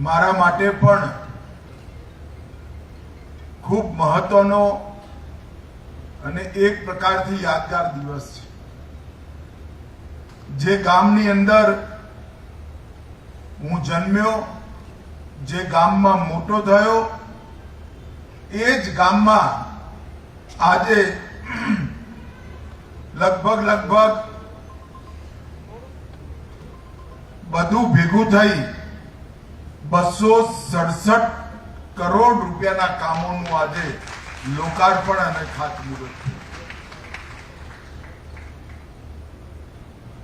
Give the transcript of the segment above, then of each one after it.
મારા માટે પણ ખૂબ મહત્વનો અને એક પ્રકારથી યાદગાર દિવસ છે। જે ગામની અંદર હું જન્મ્યો, જે ગામમાં મોટો થયો, એ જ ગામમાં આજે લગભગ બધું ભેગું થઈ 267 કરોડ રૂપિયાના કામોનું આજે લોકાર્પણ અને ખાતમુહૂર્ત થયું।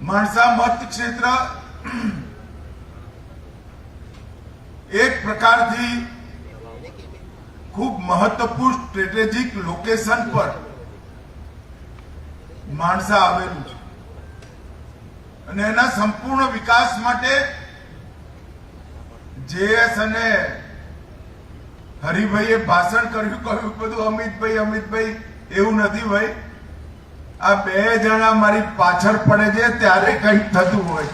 માણસા મત ક્ષેત્ર એક પ્રકારથી ખૂબ મહત્વપૂર્ણ સ્ટ્રેટેજિક લોકેશન પર માણસા આવેલું છે અને એના સંપૂર્ણ વિકાસ માટે જેએસ અને હરિભાઈએ ભાષણ કહ્યું બધું અમિતભાઈ એવું નથી ભાઈ, આ બે જણા મારી પાછળ પડે છે ત્યારે કંઈક થતું હોય।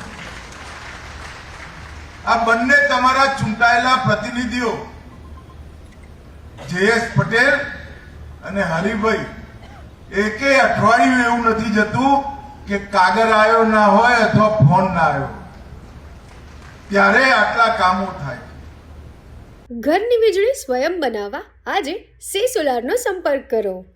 આ બંને તમારા ચૂંટાયેલા પ્રતિનિધિઓ જેએસ પટેલ અને હરિભાઈ એકે અઠવાડિયું એવું નથી જતું કે કાગળ આવ્યો ના હોય અથવા ફોન ના આવ્યો, ત્યારે આટલા કામો થાય। ઘરની વીજળી સ્વયં બનાવવા આજે સે સોલારનો સંપર્ક કરો।